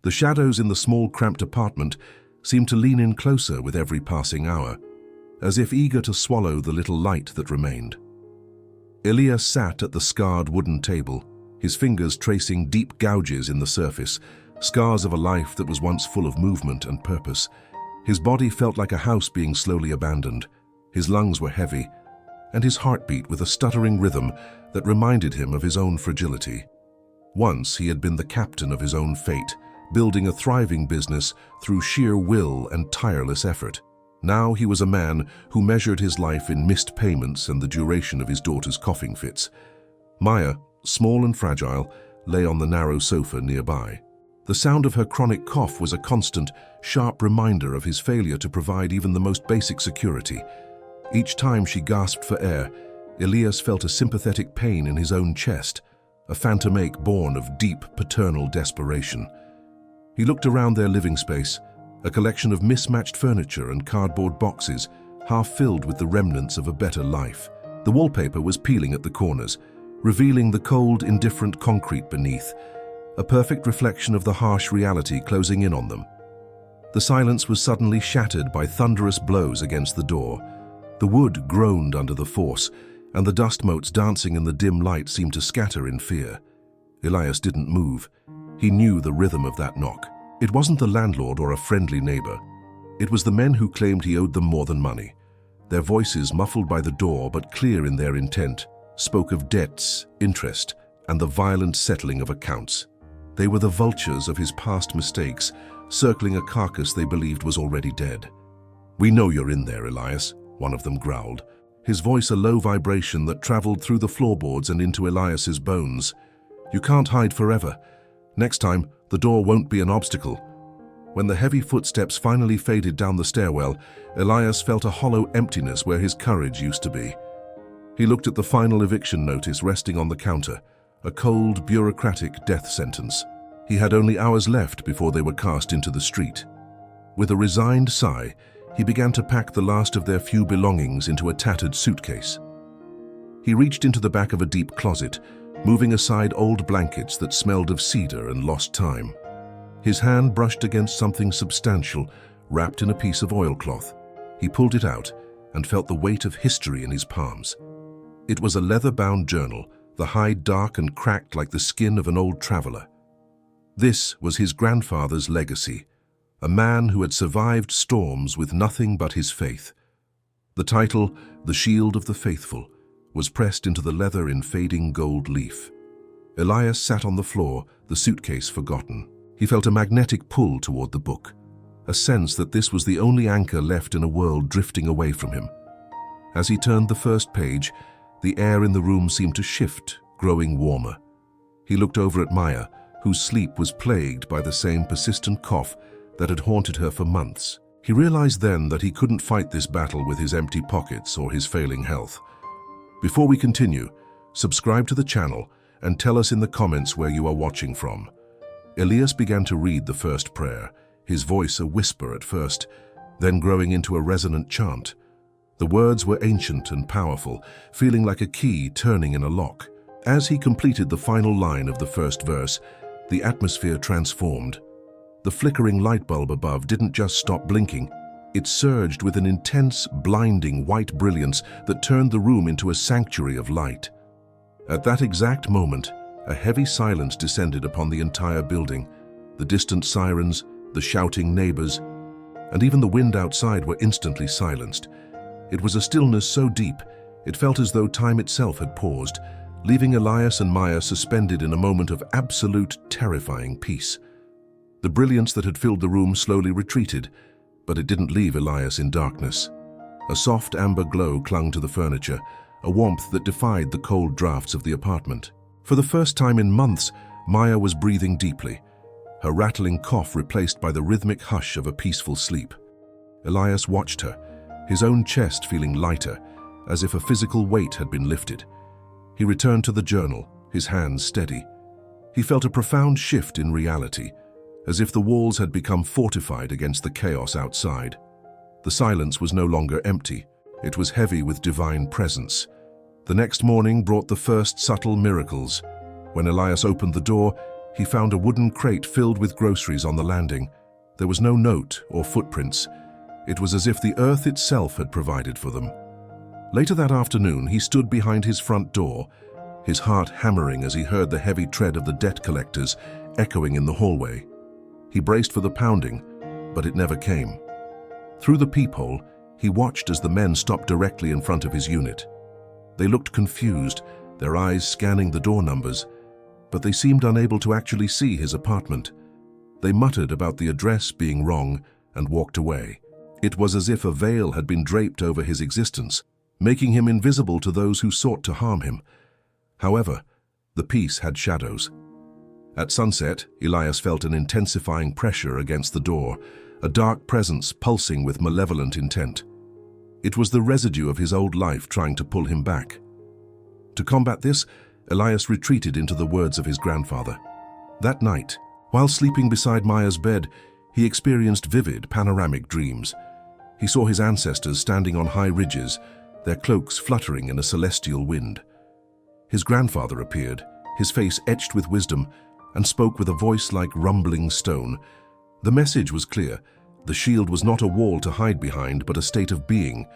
The shadows in the small, cramped apartment seemed to lean in closer with every passing hour, as if eager to swallow the little light that remained. Elias sat at the scarred wooden table, his fingers tracing deep gouges in the surface, scars of a life that was once full of movement and purpose. His body felt like a house being slowly abandoned. His lungs were heavy, and his heart beat with a stuttering rhythm that reminded him of his own fragility. Once he had been the captain of his own fate, building a thriving business through sheer will and tireless effort. Now he was a man who measured his life in missed payments and the duration of his daughter's coughing fits. Maya, small and fragile, lay on the narrow sofa nearby. The sound of her chronic cough was a constant, sharp reminder of his failure to provide even the most basic security. Each time she gasped for air, Elias felt a sympathetic pain in his own chest, a phantom ache born of deep paternal desperation. He looked around their living space, a collection of mismatched furniture and cardboard boxes, half filled with the remnants of a better life. The wallpaper was peeling at the corners, revealing the cold, indifferent concrete beneath, a perfect reflection of the harsh reality closing in on them. The silence was suddenly shattered by thunderous blows against the door. The wood groaned under the force, and the dust motes dancing in the dim light seemed to scatter in fear. Elias didn't move. He knew the rhythm of that knock. It wasn't the landlord or a friendly neighbor. It was the men who claimed he owed them more than money. Their voices, muffled by the door but clear in their intent, spoke of debts, interest, and the violent settling of accounts. They were the vultures of his past mistakes, circling a carcass they believed was already dead. "We know you're in there, Elias," one of them growled, his voice a low vibration that traveled through the floorboards and into Elias's bones. "You can't hide forever. Next time, the door won't be an obstacle." When the heavy footsteps finally faded down the stairwell, Elias felt a hollow emptiness where his courage used to be. He looked at the final eviction notice resting on the counter, a cold, bureaucratic death sentence. He had only hours left before they were cast into the street. With a resigned sigh, he began to pack the last of their few belongings into a tattered suitcase. He reached into the back of a deep closet, moving aside old blankets that smelled of cedar and lost time. His hand brushed against something substantial, wrapped in a piece of oilcloth. He pulled it out and felt the weight of history in his palms. It was a leather-bound journal, the hide dark and cracked like the skin of an old traveler. This was his grandfather's legacy, a man who had survived storms with nothing but his faith. The title, "The Shield of the Faithful," was pressed into the leather in fading gold leaf. Elias sat on the floor, the suitcase forgotten. He felt a magnetic pull toward the book, a sense that this was the only anchor left in a world drifting away from him. As he turned the first page, the air in the room seemed to shift, growing warmer. He looked over at Maya, whose sleep was plagued by the same persistent cough that had haunted her for months. He realized then that he couldn't fight this battle with his empty pockets or his failing health. Before we continue, subscribe to the channel and tell us in the comments where you are watching from. Elias began to read the first prayer, his voice a whisper at first, then growing into a resonant chant. The words were ancient and powerful, feeling like a key turning in a lock. As he completed the final line of the first verse, the atmosphere transformed. The flickering light bulb above didn't just stop blinking. It surged with an intense, blinding white brilliance that turned the room into a sanctuary of light. At that exact moment, a heavy silence descended upon the entire building. The distant sirens, the shouting neighbors, and even the wind outside were instantly silenced. It was a stillness so deep, it felt as though time itself had paused, leaving Elias and Maya suspended in a moment of absolute, terrifying peace. The brilliance that had filled the room slowly retreated, but it didn't leave Elias in darkness. A soft amber glow clung to the furniture, a warmth that defied the cold drafts of the apartment. For the first time in months, Maya was breathing deeply, her rattling cough replaced by the rhythmic hush of a peaceful sleep. Elias watched her, his own chest feeling lighter, as if a physical weight had been lifted. He returned to the journal, his hands steady. He felt a profound shift in reality, as if the walls had become fortified against the chaos outside. The silence was no longer empty. It was heavy with divine presence. The next morning brought the first subtle miracles. When Elias opened the door, He found a wooden crate filled with groceries on the landing. There was no note or footprints. It was as if the earth itself had provided for them. Later that afternoon, he stood behind his front door, his heart hammering as he heard the heavy tread of the debt collectors echoing in the hallway. He braced for the pounding, but it never came. Through the peephole, he watched as the men stopped directly in front of his unit. They looked confused, their eyes scanning the door numbers, but they seemed unable to actually see his apartment. They muttered about the address being wrong and walked away. It was as if a veil had been draped over his existence, making him invisible to those who sought to harm him. However, the peace had shadows. At sunset, Elias felt an intensifying pressure against the door, a dark presence pulsing with malevolent intent. It was the residue of his old life trying to pull him back. To combat this, Elias retreated into the words of his grandfather. That night, while sleeping beside Maya's bed, he experienced vivid panoramic dreams. He saw his ancestors standing on high ridges, their cloaks fluttering in a celestial wind. His grandfather appeared, his face etched with wisdom, and spoke with a voice like rumbling stone. The message was clear. The shield was not a wall to hide behind, but a state of being.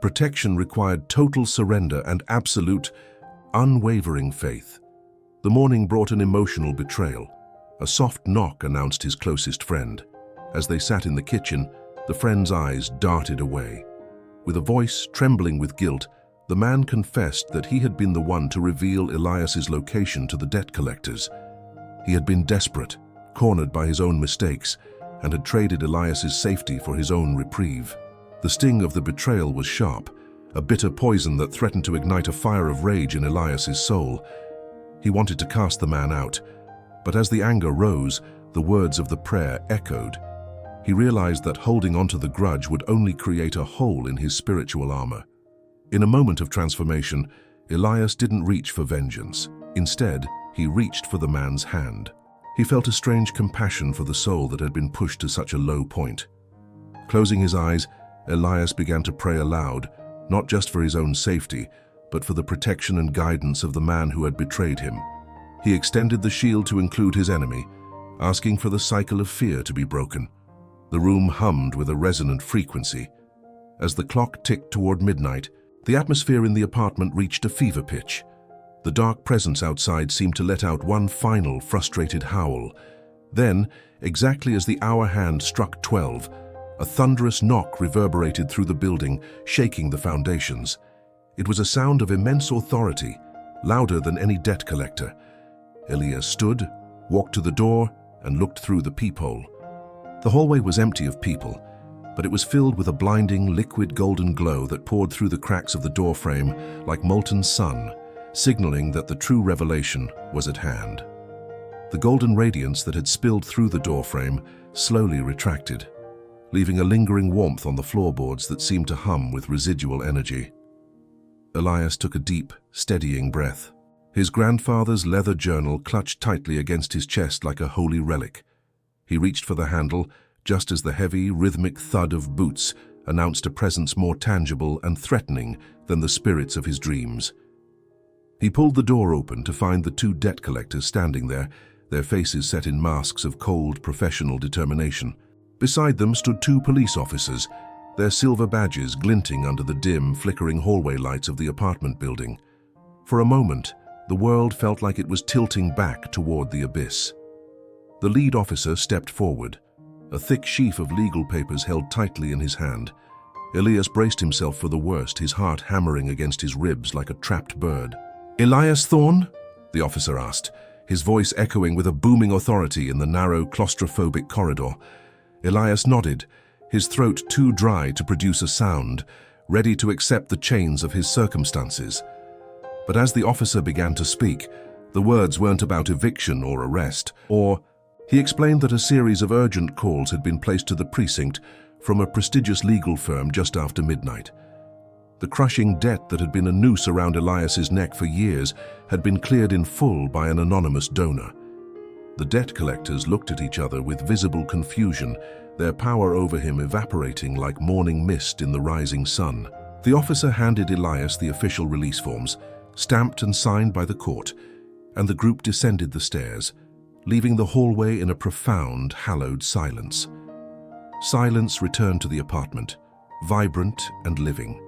Protection required total surrender and absolute, unwavering faith. The morning brought an emotional betrayal. A soft knock announced his closest friend. As they sat in the kitchen, the friend's eyes darted away. With a voice trembling with guilt, the man confessed that he had been the one to reveal Elias's location to the debt collectors. He had been desperate, cornered by his own mistakes, and had traded Elias's safety for his own reprieve. The sting of the betrayal was sharp, a bitter poison that threatened to ignite a fire of rage in Elias's soul. He wanted to cast the man out, but as the anger rose, the words of the prayer echoed. He realized that holding onto the grudge would only create a hole in his spiritual armor. In a moment of transformation, Elias didn't reach for vengeance. Instead, he reached for the man's hand. He felt a strange compassion for the soul that had been pushed to such a low point. Closing his eyes, Elias began to pray aloud, not just for his own safety, but for the protection and guidance of the man who had betrayed him. He extended the shield to include his enemy, asking for the cycle of fear to be broken. The room hummed with a resonant frequency. As the clock ticked toward midnight, the atmosphere in the apartment reached a fever pitch. The dark presence outside seemed to let out one final frustrated howl. Then, exactly as the hour hand struck 12, a thunderous knock reverberated through the building, shaking the foundations. It was a sound of immense authority, louder than any debt collector. Elias stood, walked to the door, and looked through the peephole. The hallway was empty of people, but it was filled with a blinding, liquid golden glow that poured through the cracks of the doorframe like molten sun, signaling that the true revelation was at hand. The golden radiance that had spilled through the doorframe slowly retracted, leaving a lingering warmth on the floorboards that seemed to hum with residual energy. Elias took a deep, steadying breath. His grandfather's leather journal clutched tightly against his chest like a holy relic. He reached for the handle, just as the heavy, rhythmic thud of boots announced a presence more tangible and threatening than the spirits of his dreams. He pulled the door open to find the two debt collectors standing there, their faces set in masks of cold, professional determination. Beside them stood two police officers, their silver badges glinting under the dim, flickering hallway lights of the apartment building. For a moment, the world felt like it was tilting back toward the abyss. The lead officer stepped forward, a thick sheaf of legal papers held tightly in his hand. Elias braced himself for the worst, his heart hammering against his ribs like a trapped bird. "Elias Thorne?" the officer asked, his voice echoing with a booming authority in the narrow, claustrophobic corridor. Elias nodded, his throat too dry to produce a sound, ready to accept the chains of his circumstances. But as the officer began to speak, the words weren't about eviction or arrest, he explained that a series of urgent calls had been placed to the precinct from a prestigious legal firm just after midnight. The crushing debt that had been a noose around Elias's neck for years had been cleared in full by an anonymous donor. The debt collectors looked at each other with visible confusion, their power over him evaporating like morning mist in the rising sun. The officer handed Elias the official release forms, stamped and signed by the court, and the group descended the stairs, leaving the hallway in a profound, hallowed silence. Silence returned to the apartment, vibrant and living.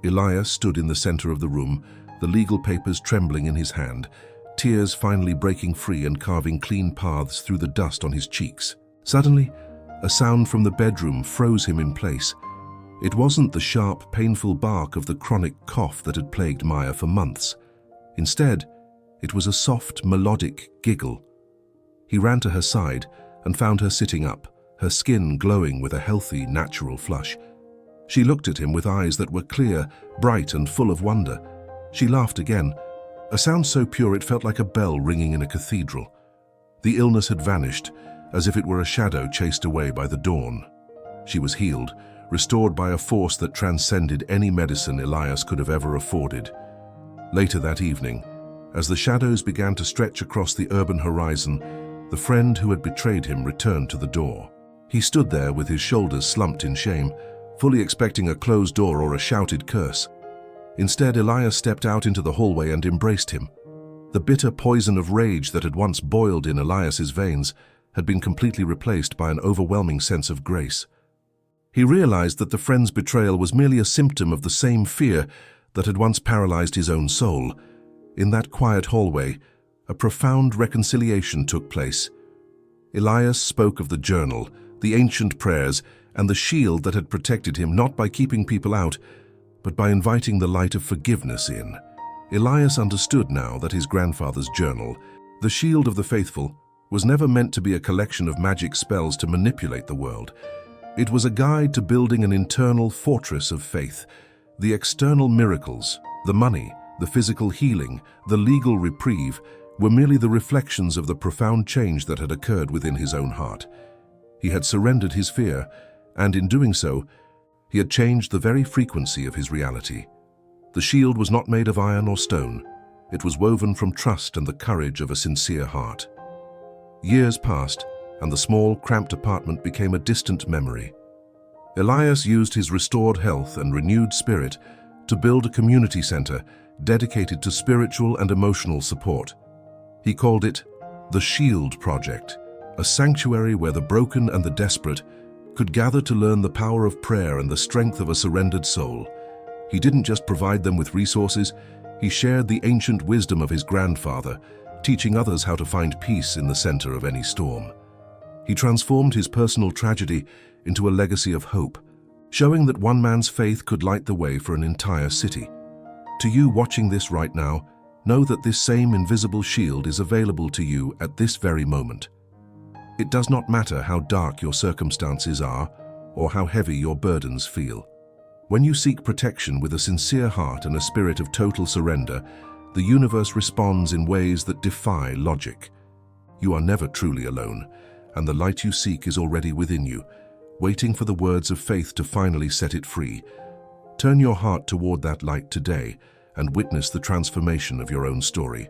Elias stood in the center of the room, the legal papers trembling in his hand, tears finally breaking free and carving clean paths through the dust on his cheeks. Suddenly, a sound from the bedroom froze him in place. It wasn't the sharp, painful bark of the chronic cough that had plagued Maya for months. Instead, it was a soft, melodic giggle. He ran to her side and found her sitting up, her skin glowing with a healthy, natural flush. She looked at him with eyes that were clear, bright, and full of wonder. She laughed again, a sound so pure it felt like a bell ringing in a cathedral. The illness had vanished, as if it were a shadow chased away by the dawn. She was healed, restored by a force that transcended any medicine Elias could have ever afforded. Later that evening, as the shadows began to stretch across the urban horizon, the friend who had betrayed him returned to the door. He stood there with his shoulders slumped in shame, fully expecting a closed door or a shouted curse. Instead, Elias stepped out into the hallway and embraced him. The bitter poison of rage that had once boiled in Elias's veins had been completely replaced by an overwhelming sense of grace. He realized that the friend's betrayal was merely a symptom of the same fear that had once paralyzed his own soul. In that quiet hallway, a profound reconciliation took place. Elias spoke of the journal, the ancient prayers, and the shield that had protected him not by keeping people out, but by inviting the light of forgiveness in. Elias understood now that his grandfather's journal, the shield of the faithful, was never meant to be a collection of magic spells to manipulate the world. It was a guide to building an internal fortress of faith. The external miracles, the money, the physical healing, the legal reprieve, were merely the reflections of the profound change that had occurred within his own heart. He had surrendered his fear, and in doing so, he had changed the very frequency of his reality. The shield was not made of iron or stone. It was woven from trust and the courage of a sincere heart. Years passed, and the small, cramped apartment became a distant memory. Elias used his restored health and renewed spirit to build a community center dedicated to spiritual and emotional support. He called it the Shield Project, a sanctuary where the broken and the desperate could gather to learn the power of prayer and the strength of a surrendered soul. He didn't just provide them with resources, he shared the ancient wisdom of his grandfather, teaching others how to find peace in the center of any storm. He transformed his personal tragedy into a legacy of hope, showing that one man's faith could light the way for an entire city. To you watching this right now, know that this same invisible shield is available to you at this very moment. It does not matter how dark your circumstances are or how heavy your burdens feel. When you seek protection with a sincere heart and a spirit of total surrender, the universe responds in ways that defy logic. You are never truly alone, and the light you seek is already within you, waiting for the words of faith to finally set it free. Turn your heart toward that light today and witness the transformation of your own story.